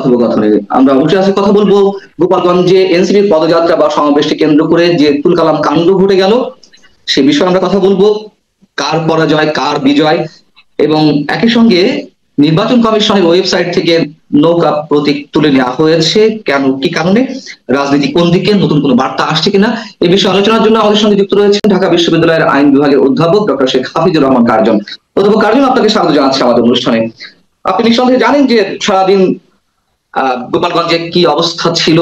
কথোপকথনে আমরা অবশ্যই আজকে কথা বলবো গোপালগঞ্জে এনসিপির পদযাত্রা বা সমাবেশকে কেন্দ্র করে যে তুলকালাম কাণ্ড ঘটে গেল সে বিষয়ে আমরা কথা বলবো। কার পরাজয় কার বিজয়, এবং একই সঙ্গে নির্বাচন কমিশনের ওয়েবসাইট থেকে নৌকা প্রতীক তুলে নেওয়া হয়েছে কেন, কি কারণে, রাজনীতি কোন দিকে, নতুন কোনো বার্তা আসছে কিনা, এই বিষয়ে আলোচনার জন্য আমাদের সঙ্গে যুক্ত রয়েছেন ঢাকা বিশ্ববিদ্যালয়ের আইন বিভাগের অধ্যাপক ডক্টর শেখ হাফিজুর রহমান কার্জন। অধ্যাপক কার্জন, আপনাকে স্বাগত জানাচ্ছি আমাদের অনুষ্ঠানে। আপনি নিঃসন্দেহে জানেন যে সারাদিন গোপালগঞ্জে কি অবস্থা ছিল,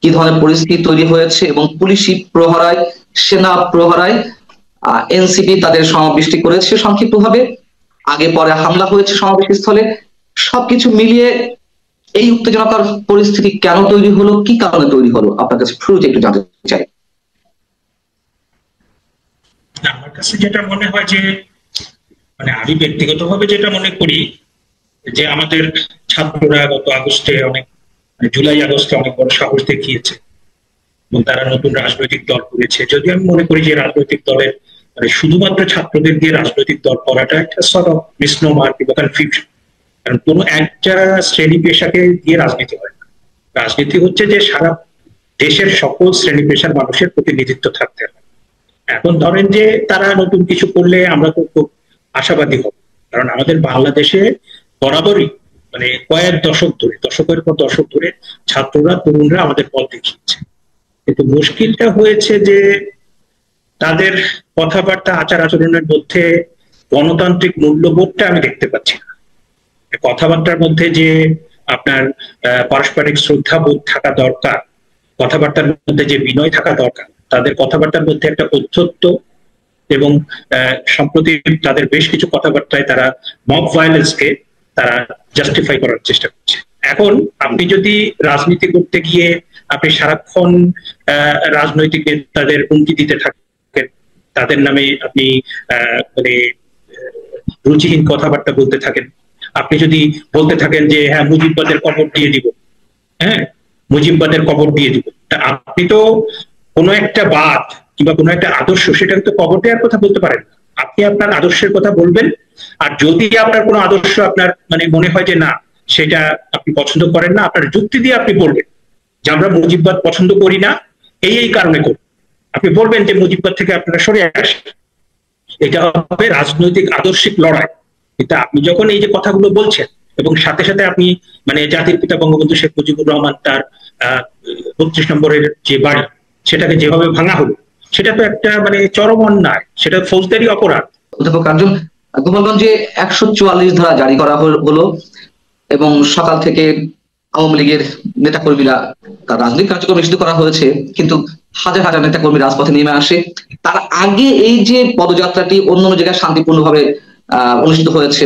কি ধরনের পরিস্থিতি তৈরি হয়েছে, এবং পুলিশি প্রহরায়, সেনা প্রহরায় এনসিপি তাদের সমাবেশটি করেছে সংক্ষিপ্তভাবে, আগে পরে হামলা হয়েছে সমাবেশ স্থলে। সবকিছু মিলিয়ে এই উত্তেজনাকর পরিস্থিতি কেন তৈরি হলো, কি কারণে তৈরি হলো, আপনার কাছে শুরুতে একটু জানতে চাই। আমার কাছে যেটা মনে হয় যে মানে আমি ব্যক্তিগতভাবে যেটা মনে করি যে আমাদের ছাত্ররা গত আগস্টে অনেক জুলাই আগস্টে অনেক বড় সাহস দেখিয়েছে এবং তারা নতুন রাজনৈতিক দল করেছে। যদি আমি মনে করি যে রাজনৈতিক দলের মানে শুধুমাত্র ছাত্রদের দিয়ে রাজনৈতিক দল করাটা একটা সর্ট অফ মিসনোমার কিংবা কনফিউশন। কারণ কোনো একটা শ্রেণী পেশাকে দিয়ে রাজনীতি হয় না। রাজনীতি হচ্ছে যে সারা দেশের সকল শ্রেণী পেশার মানুষের প্রতিনিধিত্ব থাকতে হবে। এখন ধরেন যে তারা নতুন কিছু করলে আমরা তো খুব আশাবাদী হব, কারণ আমাদের বাংলাদেশে বরাবরই মানে কয়েক দশক ধরে, দশকের পর দশক ধরে ছাত্ররা তরুণরা আমাদের পথ দেখিয়েছে। কিন্তু মুশকিলটা হয়েছে যে তাদের কথাবার্তা আচার আচরণের মধ্যে গণতান্ত্রিক মূল্যবোধটা আমি দেখতে পাচ্ছি না। কথাবার্তার মধ্যে যে আপনার পারস্পরিক শ্রদ্ধাবোধ থাকা দরকার, কথাবার্তার মধ্যে যে বিনয় থাকা দরকার, তাদের কথাবার্তার মধ্যে একটা ঔদ্ধত্য, এবং সম্প্রতি তাদের বেশ কিছু কথাবার্তায় তারা মব ভায়োলেন্সকে তারা জাস্টিফাই করার চেষ্টা করছে। এখন আপনি যদি রাজনীতি করতে গিয়ে আপনি সারাক্ষণ রাজনৈতিক নেতাদের হুমকি দিতে থাকেন, তাদের নামে আপনি মানে রুচিহীন কথাবার্তা বলতে থাকেন, আপনি যদি বলতে থাকেন যে হ্যাঁ মুজিববাদের কবর দিয়ে দিব, হ্যাঁ মুজিববাদের কবর দিয়ে দিব, আপনি তো কোনো একটা বাদ কিংবা কোনো একটা আদর্শ সেটাকে তো কবর দেওয়ার কথা বলতে পারেন। আপনি আপনার আদর্শের কথা বলবেন, আর যদি আপনার কোনো আদর্শ আপনার মানে মনে হয় যে না সেটা আপনি পছন্দ করেন না, আপনার যুক্তি দিয়ে আপনি বলবেন যে আমরা মুজিববাদ পছন্দ করি না এই কারণে করি। আপনি বলবেন যে মুজিববাদ থেকে আপনারা সরে আসেন। এটা হবে রাজনৈতিক আদর্শিক লড়াই। কিন্তু আপনি যখন এই যে কথাগুলো বলছেন এবং সাথে সাথে আপনি মানে জাতির পিতা বঙ্গবন্ধু শেখ মুজিবুর রহমান তার 32 নম্বরের যে বাড়ি সেটাকে যেভাবে ভাঙা হলো, সেটা তো একটা মানে চরম অন্যায়, সেটা ফৌজদারি অপরাধ। অধ্যাপক কার্জন, গোপালগঞ্জে 144 ধারা জারি করা হলো এবং সকাল থেকে আওয়ামী লীগের নেতাকর্মীরা তার রাজনৈতিক কার্যক্রম নিষিদ্ধ করা হয়েছে, কিন্তু হাজার হাজার নেতাকর্মী রাজপথে নেমে আসে। তার আগে এই যে পদযাত্রাটি অন্য জায়গায় শান্তিপূর্ণভাবে অনুষ্ঠিত হয়েছে,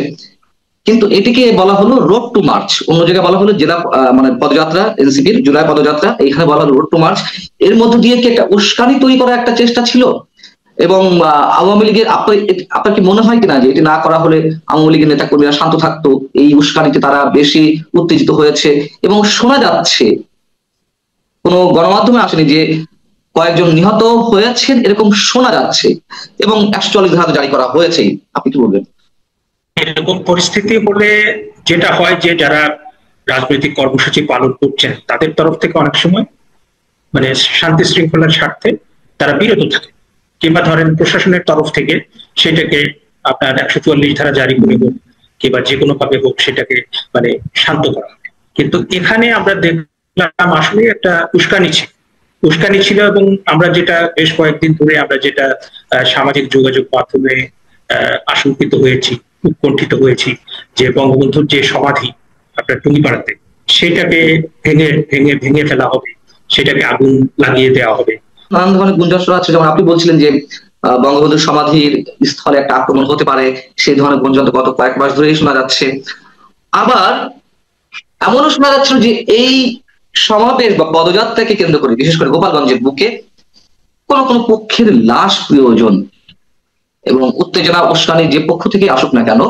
কিন্তু এটিকে বলা হলো রোড টু মার্চ, অন্য জায়গায় বলা হলো জেলা মানে পদযাত্রা, এনসিপির জুলাই পদযাত্রা, এইখানে বলা হলো রোড টু মার্চ। এর মধ্য দিয়ে কি একটা উস্কানি তৈরি করার একটা চেষ্টা ছিল? এবং আওয়ামী লীগের আপনার কি মনে হয় কিনা যে এটি না করা হলে আওয়ামী লীগের নেতা কর্মীরা শান্ত থাকতো, এই উস্কানিতে তারা বেশি উত্তেজিত হয়েছে? এবং শোনা যাচ্ছে, কোনো গণমাধ্যমে আসেনি, যে কয়েকজন নিহত হয়েছেন এরকম শোনা যাচ্ছে, এবং 144 ধারা জারি করা হয়েছে। আপনি কি বলবেন? এরকম পরিস্থিতি হলে যেটা হয় যে যারা রাজনৈতিক কর্মসূচি পালন করছেন তাদের তরফ থেকে অনেক সময় মানে শান্তি শৃঙ্খলার স্বার্থে তারা বিরত থাকে, কিংবা ধরেন প্রশাসনের তরফ থেকে সেটাকে আপনার 144 ধারা জারি করে হোক কিংবা যে কোনো ভাবে হোক সেটাকে মানে শান্ত করা হবে। কিন্তু এখানে আমরা দেখলাম আসলে একটা উস্কানি ছিল, এবং আমরা যেটা বেশ কয়েকদিন ধরে আমরা যেটা সামাজিক যোগাযোগ মাধ্যমে আশঙ্কিত হয়েছি, উৎকণ্ঠিত হয়েছি, যে বঙ্গবন্ধুর যে সমাধি আপনার টুঙ্গিপাড়াতে সেটাকে ভেঙে ফেলা হবে, সেটাকে আগুন লাগিয়ে দেওয়া হবে। নানান ধরনের গুঞ্জন শোনা যাচ্ছে, যেমন আপনি বলছিলেন যে বঙ্গবন্ধুর সমাধির স্থলে একটা আক্রমণ হতে পারে, সেই ধরনের গুঞ্জন গত কয়েক মাস ধরেই শোনা যাচ্ছে। আবার এমনও শোনা যাচ্ছে যে এই সমাবেশ বা পদযাত্রাকে কেন্দ্র করে, বিশেষ করে গোপালগঞ্জের বুকে কোন কোন পক্ষের লাশ প্রয়োজন, এবং উত্তেজনা উস্কানি যে পক্ষ থেকে আসুক না কেন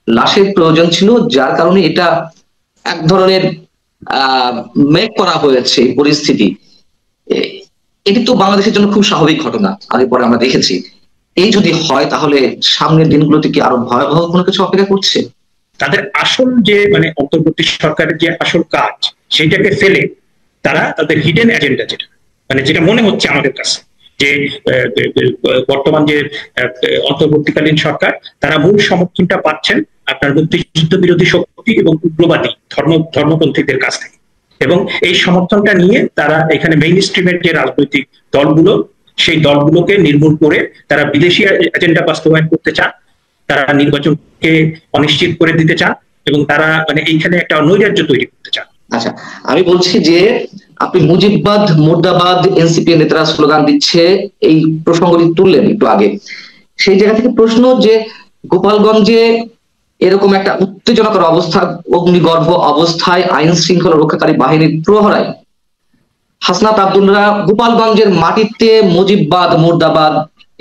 লাশের প্রয়োজন ছিল, যার কারণে এটা এক ধরনের মেক করা হয়েছে পরিস্থিতি। এটি তো বাংলাদেশের জন্য খুব স্বাভাবিক ঘটনা, আগে পরে আমরা দেখেছি। এই যদি হয় তাহলে সামনের দিনগুলোতে কি আরো ভয়াবহ কোনো কিছু অপেক্ষা করছে? তাদের আসল যে মানে অন্তর্বর্তী সরকারের যে আসল কাজ সেইটাকে ফেলে তারা তাদের হিডেন এজেন্ডা, যেটা মানে যেটা মনে হচ্ছে আমাদের কাছে যে বর্তমান যে অন্তর্বর্তীকালীন সরকার, তারা মূল সমর্থনটা পাচ্ছেন আপনার মুক্তিযুদ্ধ বিরোধী শক্তি এবং উগ্রবাদী ধর্মপন্থীদের কাছ থেকে। এবং এই সমর্থনটা নিয়ে তারা এখানে মেইন স্ট্রিমের যে রাজনৈতিক দলগুলো, সেই দলগুলোকে নির্মূল করে তারা বিদেশি এজেন্ডা বাস্তবায়ন করতে চান, তারা নির্বাচনকে অনিশ্চিত করে দিতে চান এবং তারা মানে এইখানে একটা নৈরাজ্য তৈরি করতে চান। আচ্ছা, আমি বলছি যে আপনি মুজিববাদ মুর্দাবাদ এনসিপি নেতারা স্লোগান দিচ্ছে, এই প্রসঙ্গটি তুললেন একটু আগে। সেই জায়গা থেকে প্রশ্ন যে গোপালগঞ্জে এরকম একটা উত্তেজনাকর অবস্থা, অগ্নিগর্ভ অবস্থায় আইন শৃঙ্খলা রক্ষাকারী বাহিনীর প্রহরায় হাসনাত আব্দুল্লাহ গোপালগঞ্জের মাটিতে মুজিববাদ মুর্দাবাদ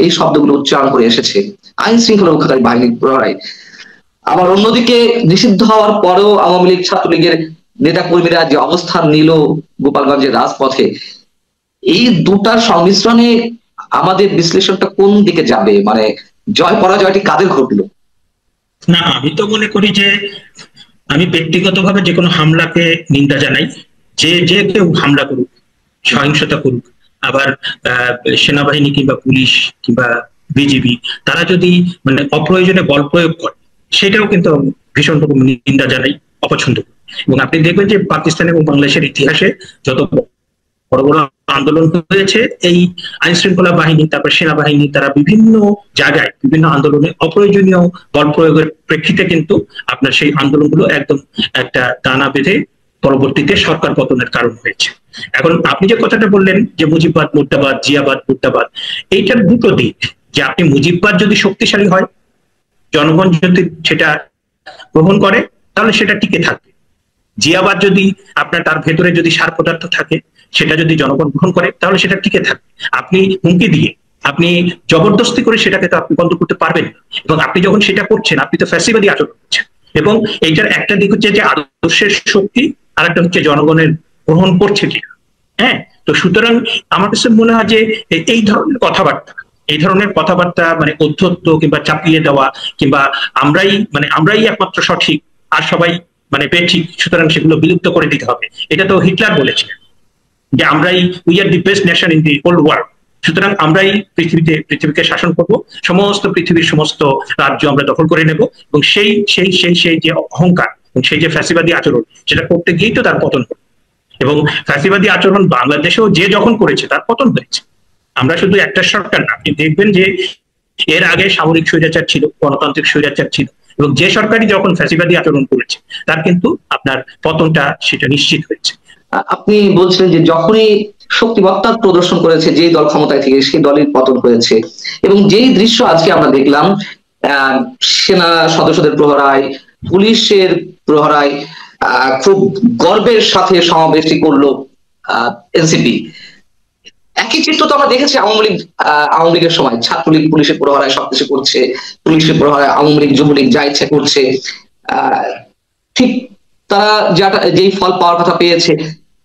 এই শব্দগুলো উচ্চারণ করে এসেছে আইন শৃঙ্খলা রক্ষাকারী বাহিনীর প্রহরায়। আবার অন্যদিকে নিষিদ্ধ হওয়ার পরেও আওয়ামী লীগ ছাত্রলীগের নেতা কর্মীরা যে অবস্থান নিল গোপালগঞ্জের রাজপথে, এই দুটার সংমিশ্রণে আমাদের বিশ্লেষণটা কোন দিকে যাবে? মানে জয় পরাজয়টি কাদের ঘটলো? না, আমি তো মনে করি যে আমি ব্যক্তিগতভাবে যে কোনো হামলাকে নিন্দা জানাই। যে যে কেউ হামলা করুক, সহিংসতা করুক, আবার সেনাবাহিনী কিংবা পুলিশ কিংবা বিজিবি তারা যদি মানে অপ্রয়োজনে বল প্রয়োগ করে, সেটাও কিন্তু ভীষণ রকম নিন্দা জানাই, অপছন্দ করি। এবং আপনি দেখবেন যে পাকিস্তান এবং বাংলাদেশের ইতিহাসে যত বড় বড় আন্দোলন হয়েছে, এই আইন শৃঙ্খলা বাহিনী তারপর সেনাবাহিনী তারা বিভিন্ন জায়গায় বিভিন্ন আন্দোলনে অপ্রয়োজনীয় বল প্রয়োগের প্রেক্ষিতে কিন্তু আপনার সেই আন্দোলনগুলো একদম একটা দানা বেঁধে পরবর্তীতে সরকার পতনের কারণ হয়েছে। এখন আপনি যে কথাটা বললেন যে মুজিববাদ মুর্দাবাদ, জিয়াবাদ মুর্দাবাদ, এইটার দুটো দিক। যে আপনি মুজিববাদ যদি শক্তিশালী হয়, জনগণ যদি সেটা গ্রহণ করে, তাহলে সেটা টিকে থাকবে। জিয়াবাদ যদি আপনার তার ভেতরে যদি সার পদার্থ থাকে, সেটা যদি জনগণ গ্রহণ করে, তাহলে সেটা টিকে থাকবে। আপনি হুমকি দিয়ে, আপনি জবরদস্তি করে সেটাকে তো আপনি বন্ধ করতে পারবেন না। এবং আপনি যখন সেটা করছেন, আপনি তো ফ্যাসিবাদী আচরণ করছেন। এবং এইটার একটা দিক হচ্ছে যে আদর্শের শক্তি, আর একটা হচ্ছে জনগণের গ্রহণ করছে কিনা। হ্যাঁ, তো সুতরাং আমার কাছে মনে হয় যে এই ধরনের কথাবার্তা মানে অধ্যত্ত কিংবা চাপিয়ে দেওয়া কিংবা আমরাই একমাত্র সঠিক আর সবাই মানে বেঠিক, সুতরাং সেগুলো বিলুপ্ত করে দিতে হবে, এটা তো হিটলার বলেছিলেন যে we are the best nation in the whole world, সুতরাং আমরাই পৃথিবীকে শাসন করব, সমস্ত পৃথিবীর সমস্ত রাজ্য আমরা দখল করে নেব। এবং সেই যে অহংকার, সেই যে ফ্যাসিবাদী আচরণ, সেটা করতে গিয়েই তো তার পতন হলো। এবং ফ্যাসিবাদী আচরণ বাংলাদেশেও যে যখন করেছে তার পতন হয়েছে। আমরা শুধু একটা সরকার না, আপনি দেখবেন যে এর আগে সামরিক স্বৈরাচার ছিল, গণতান্ত্রিক স্বৈরাচার ছিল, এবং যে সরকারই যখন ফ্যাসিবাদী আচরণ করেছে তার কিন্তু আপনার পতনটা সেটা নিশ্চিত হয়েছে। আপনি বলছিলেন যে যখনই শক্তিমত্তা প্রদর্শন করেছে যেই দল ক্ষমতায় থেকে, সেই দলের পতন হয়েছে। এবং যেই দৃশ্য আজকে আমরা দেখলাম সেনা সদস্যদের প্রহরায়, পুলিশের প্রহরায় খুব গর্বের সাথে সমাবেশটি করলো এনসিপি, একই চিত্র তো আমরা দেখেছি আওয়ামী লীগের সময়। ছাত্রলীগ পুলিশের প্রহরায় সবকিছু করছে, পুলিশের প্রহরায় আওয়ামী লীগ যুবলীগ যা ইচ্ছা করছে। ঠিক তারা যেই ফল পাওয়ার কথা পেয়েছে,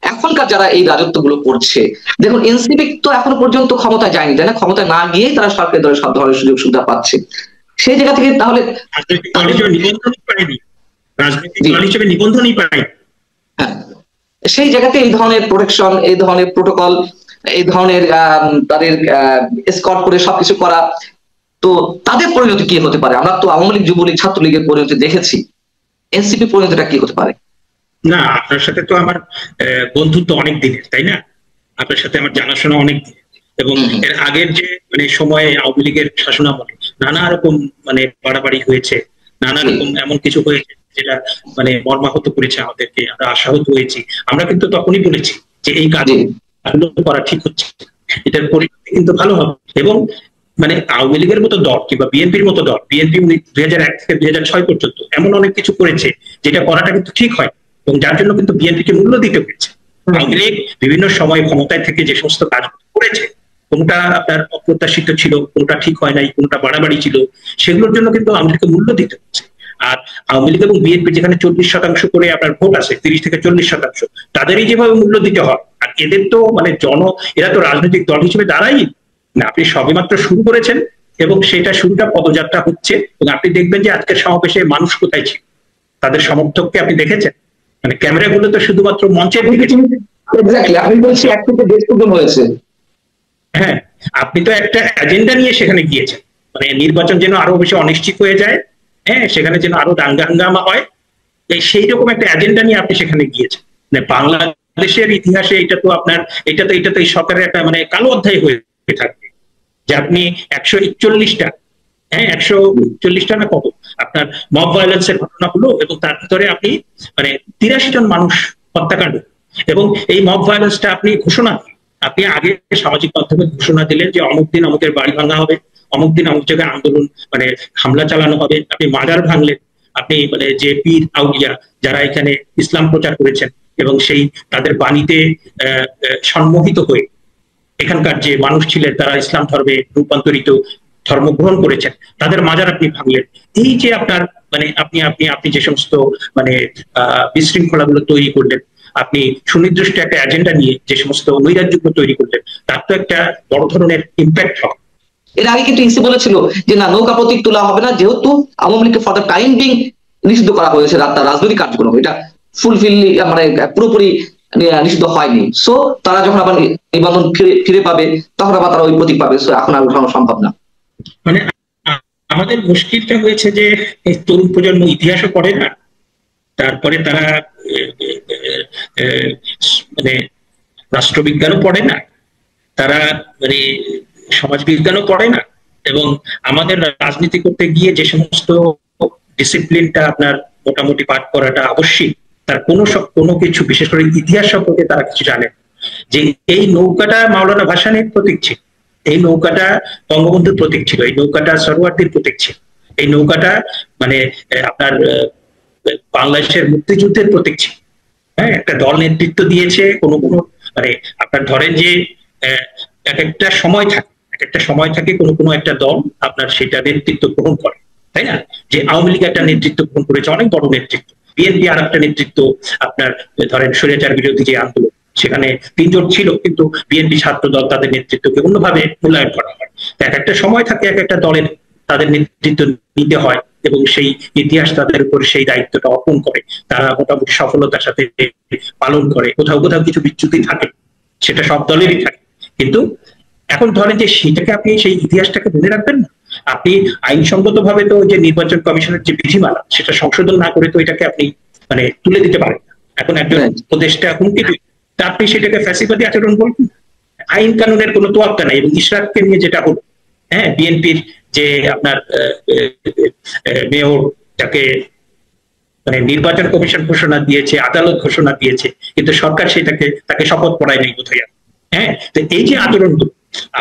এখনকার যারা এই রাজত্ব গুলো করছে, দেখুন এনসিপি তো এখনো পর্যন্ত ক্ষমতায় যায়নি, তাই না? ক্ষমতায় না গিয়েই তারা সরকারের দলের সব ধরনের সুযোগ সুবিধা পাচ্ছে। সেই জায়গা থেকে তাহলে সেই জায়গাতে এই ধরনের প্রোটেকশন, এই ধরনের প্রোটোকল, এই ধরনের তাদের এসকর্ট করে সবকিছু করা, তো তাদের পরিণতি কি হতে পারে? আমরা তো আওয়ামী লীগ যুবলীগ ছাত্রলীগের পরিণতি দেখেছি, এনসিপি পরিণতিটা কি হতে পারে? না, আপনার সাথে তো আমার বন্ধুত্ব অনেক দিনের, তাই না? আপনার সাথে আমার জানাশোনা অনেক দিনের। এবং এর আগের যে মানে সময়ে আওয়ামী লীগের শাসনামলে নানা রকম মানে বাড়াবাড়ি হয়েছে, নানা রকম এমন কিছু হয়েছে যেটা মানে মর্মাহত করেছে আমাদেরকে, আমরা আশাহত হয়েছি। আমরা কিন্তু তখনই বলেছি যে এই কাজগুলো করা ঠিক হচ্ছে, এটার পরিণতি কিন্তু ভালো হবে। এবং মানে আওয়ামী লীগের মতো দল কিংবা বিএনপির মতো দল, বিএনপি 2001 থেকে 2006 পর্যন্ত এমন অনেক কিছু করেছে যেটা করাটা কিন্তু ঠিক হয়, এবং যার জন্য কিন্তু বিএনপিকে মূল্য দিতে হয়েছে। আওয়ামী লীগ বিভিন্ন সময় ক্ষমতায় থেকে যে সমস্ত কাজ করেছে, কোনটা আপনার অপ্রত্যাশিত ছিল, কোনটা ঠিক হয় নাই, কোনটা বাড়াবাড়ি ছিল, সেগুলোর জন্য কিন্তু আওয়ামী লীগকে মূল্য দিতে হচ্ছে। আর আওয়ামী লীগ এবং বিএনপি যেখানে 40% করে আপনার ভোট আছে, 30 থেকে 40%, তাদেরই যেভাবে মূল্য দিতে হয়। আর এদের তো মানে এরা তো রাজনৈতিক দল হিসেবে দাঁড়াই না, আপনি সবেমাত্র শুরু করেছেন এবং সেটা শুরুটা পদযাত্রা হচ্ছে। এবং আপনি দেখবেন যে আজকের সমাবেশে মানুষ কোথায় ছিল, তাদের সমর্থককে আপনি দেখেছেন? মানে ক্যামেরাগুলো তো শুধুমাত্র মঞ্চের দিকে। এক্স্যাক্টলি, আমি বলছি 1 থেকে 1.5 পর্যন্ত হয়েছে। হ্যাঁ, আপনি তো একটা এজেন্ডা নিয়ে সেখানে গিয়েছেন, মানে নির্বাচন যেন আরো বেশি অনিশ্চিত হয়ে যায়, হ্যাঁ, সেখানে যেন আরো দাঙ্গা হাঙ্গামা হয়, সেই রকম একটা এজেন্ডা নিয়ে আপনি সেখানে গিয়েছেন। মানে বাংলাদেশের ইতিহাসে এটা তো এই সরকারের একটা মানে কালো অধ্যায় হয়ে থাকবে, যে আপনি 141টা, হ্যাঁ 140টা না কত আপনার মব ভায়োলেন্সের ঘটনা হলো, এবং তার ভিতরে আপনি মানে 83 জন মানুষ হত্যাকাণ্ড, এবং এই মব ভায়োলেন্সটা আপনি ঘোষণা, আপনি আগে সামাজিক মাধ্যমে ঘোষণা দিলেন যে অমুক দিন অমুকের বাড়ি ভাঙা হবে, অমুক দিন অমুক জায়গায় আন্দোলন মানে হামলা চালানো হবে, আপনি মাজার ভাঙলেন, আপনি মানে যে পীর আউলিয়া যারা এখানে ইসলাম প্রচার করেছেন এবং সেই তাদের বাণীতে সম্মোহিত হয়ে এখানকার যে মানুষ ছিলেন তারা ইসলাম ধর্মে রূপান্তরিত ধর্ম গ্রহণ করেছেন, তাদের মাজার আপনি ভাঙলেন। এই যে আপনার মানে আপনি আপনি আপনি যে সমস্ত মানে বিশৃঙ্খলাগুলো তৈরি করলেন, আপনি সুনির্দিষ্ট একটা এজেন্ডা নিয়ে যে সমস্ত নৈরাজ্যগুলো তৈরি করলেন, তার তো একটা বড় ধরনের ইম্প্যাক্ট হবে। এর আগে কিন্তু ইসি বলেছিল যে না, নৌকা প্রতীক তোলা হবে না, যেহেতু আওয়ামী লীগকে ফর দ্য টাইম বিং নিষিদ্ধ করা হয়েছে তার রাজনৈতিক কার্যক্রম, এটা ফুলফিল মানে পুরোপুরি নিষিদ্ধ হয়নি। সো তারা যখন আবার নিবন্ধন ফিরে পাবে তখন আবার তারা ওই প্রতীক পাবে। সো এখন আর উঠানো সম্ভব না। মানে আমাদের মুশকিলটা হয়েছে যে এই তরুণ প্রজন্ম ইতিহাসও পড়ে না, তারপরে তারা মানে রাষ্ট্রবিজ্ঞানও পড়ে না, তারা মানে সমাজবিজ্ঞানও পড়ে না, এবং আমাদের রাজনীতি করতে গিয়ে যে সমস্ত ডিসিপ্লিনটা আপনার মোটামুটি পাঠ করাটা আবশ্যিক, তার কোনো কিছু বিশেষ করে ইতিহাস সম্পর্কে তারা কিছু জানে। যে এই নৌকাটা মাওলানা ভাসানীর প্রতীক ছিল, এই নৌকাটা বঙ্গবন্ধুর প্রতীক ছিল, এই নৌকাটা সরোয়ার্দীর প্রতীক ছিল, এই নৌকাটা মানে আপনার বাংলাদেশের মুক্তিযুদ্ধের প্রতীক ছিল। হ্যাঁ, একটা দল নেতৃত্ব দিয়েছে, কোনো কোনো মানে আপনার ধরেন যে এক একটা সময় থাকে কোনো কোনো একটা দল আপনার সেটা নেতৃত্ব গ্রহণ করে, তাই না? যে আওয়ামী লীগ একটা নেতৃত্ব গ্রহণ করেছে, অনেক বড় নেতৃত্ব, বিএনপি আর একটা নেতৃত্ব, আপনার ধরেন স্বৈরাচার বিরোধী যে আন্দোলন সেখানে 3 জন ছিল, কিন্তু বিএনপি ছাত্র দল তাদের নেতৃত্বকে অন্যভাবে মূল্যায়ন করা হয়। এক একটা সময় থাকে এক একটা দলের তাদের নেতৃত্ব নিতে হয়, এবং সেই ইতিহাস তাদের উপর সেই দায়িত্বটা অর্পণ করে, তারা মোটামুটি সফলতার সাথে পালন করে। কোথাও কোথাও কিছু বিচ্যুতি থাকে, সেটা সব দলেরই থাকে, কিন্তু এখন ধরেন যে সেটাকে আপনি সেই ইতিহাসটাকে মনে রাখবেন না, আপনি আইনসঙ্গত ভাবে তো যে নির্বাচন কমিশনের যে বিধিমালা সেটা সংশোধন না করে তো এটাকে আপনি মানে তুলে দিতে পারেন। এখন একজন উপদেষ্টা হুমকি দিন, তা আপনি সেটাকে ফ্যাসিবাদী আচরণ বলবেন? আইন কানুনের কোনো তোয়াক্কা নাই। এবং ইশরাককে নিয়ে যেটা হলো, হ্যাঁ, বিএনপির যে আপনার মেয়র তাকে মানে নির্বাচন কমিশন ঘোষণা দিয়েছে, আদালত ঘোষণা দিয়েছে, কিন্তু সরকার সেটাকে তাকে শপথ পড়ায় নেই বোধহয়। হ্যাঁ, তো এই যে আচরণগুলো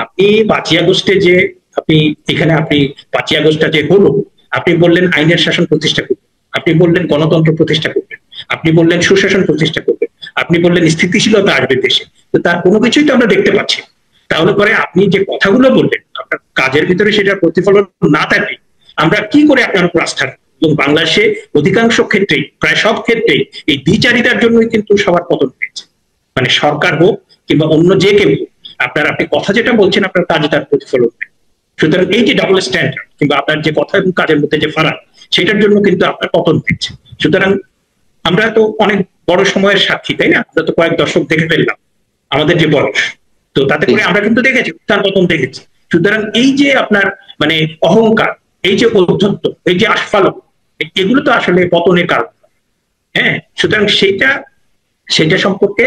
আপনি 5ই আগস্টে যে আপনি এখানে আপনি 5ই আগস্টটা যে হলো, আপনি বললেন আইনের শাসন প্রতিষ্ঠা করবেন, আপনি বললেন গণতন্ত্র প্রতিষ্ঠা করবেন, আপনি বললেন সুশাসন প্রতিষ্ঠা করবেন, আপনি বললেন স্থিতিশীলতা আসবে দেশে, তো তার কোনো কিছুই তো আমরা দেখতে পাচ্ছি। তাহলে পরে আপনি যে কথাগুলো বললেন আপনার কাজের ভিতরে সেটা প্রতিফলন না থাকে, আমরা কি করে আপনার উপর আস্থা রাখবো? এবং বাংলাদেশে অধিকাংশ ক্ষেত্রেই, প্রায় সব ক্ষেত্রেই এই দ্বিচারিতার জন্যই কিন্তু সবার পতন হয়েছে। মানে সরকার হোক কিংবা অন্য যে কেউ, আপনি কথা যেটা বলছেন আপনার কাজে তার প্রতিফলন নেই। সুতরাং এই যে ডাবল স্ট্যান্ডার্ড কিংবা আপনার যে কথা এবং কাজের মধ্যে যে ফারাক, সেটার জন্য কিন্তু আপনার পতন হচ্ছে। সুতরাং আমরা তো অনেক বড় সময়ের সাক্ষী, তাই না? আমরা তো কয়েক দশক দেখে ফেললাম আমাদের যে বয়স, তো তাতে করে আমরা কিন্তু দেখেছি উত্থান পতন দেখেছি। সুতরাং এই যে আপনার মানে অহংকার, এই যে ঔদ্ধত্য, এই যে আস্ফালন, এগুলো তো আসলে পতনের কারণ। হ্যাঁ, সুতরাং সেটা সম্পর্কে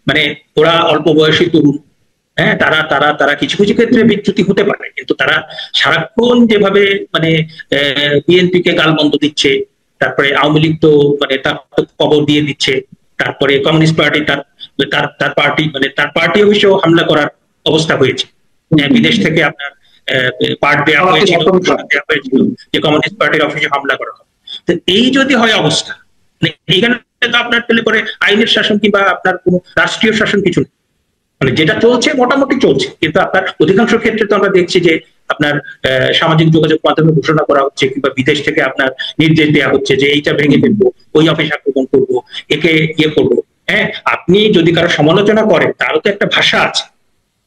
মানে ওরা অল্প বয়সী তরুণ, হ্যাঁ, তারা তারা তারা কিছু কিছু ক্ষেত্রে বিচ্যুতি হতে পারে, কিন্তু তারা সারাক্ষণ যেভাবে মানে বিএনপি কে গালমন্দ দিচ্ছে, তারপরে আওয়ামী লীগ তো মানে তার কবর দিয়ে দিচ্ছে, তারপরে কমিউনিস্ট পার্টি তার তার পার্টি মানে তার পার্টি অবশ্য হামলা করার অবস্থা হয়েছে, বিদেশ থেকে আপনার পার্ট দেওয়া হয়েছিল, যে কমিউনিস্ট পার্টির অফিসে হামলা করা হবে। তো এই যদি হয় অবস্থা, এইখানে তো আপনার পেলে পরে আইনের শাসন কিংবা আপনার কোনো রাষ্ট্রীয় শাসন কিছু নেই, মানে যেটা চলছে মোটামুটি চলছে, কিন্তু আপনার অধিকাংশ ক্ষেত্রে তো আমরা দেখছি যে আপনার সামাজিক যোগাযোগ মাধ্যমে ঘোষণা করা হচ্ছে কিংবা বিদেশ থেকে আপনার নির্দেশ দেওয়া হচ্ছে যে এইটা ভেঙে ফেলবো, ওই অফিস আক্রমণ করবো, একে ইয়ে করবো। হ্যাঁ, আপনি যদি কারো সমালোচনা করেন তারও তো একটা ভাষা আছে,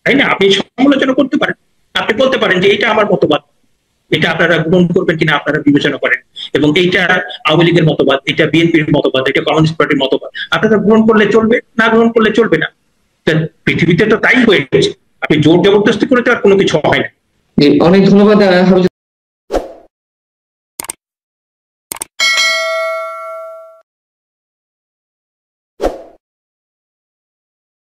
তাই না? আপনি সমালোচনা করতে পারেন, আপনি বলতে পারেন যে এটা আমার মতবাদ, এটা আপনারা গ্রহণ করবেন কিনা আপনারা বিবেচনা করেন, এবং এইটা আওয়ামী লীগের মতবাদ, এটা বিএনপির মতবাদ, এটা কমিউনিস্ট পার্টির মতবাদ, আপনারা গ্রহণ করলে চলবে, না গ্রহণ করলে চলবে না। পৃথিবীতে তো তাই হয়ে গেছে, আপনি জোর জবরদস্তি করে তো আর কোনো কিছু হয় না। অনেক ধন্যবাদ।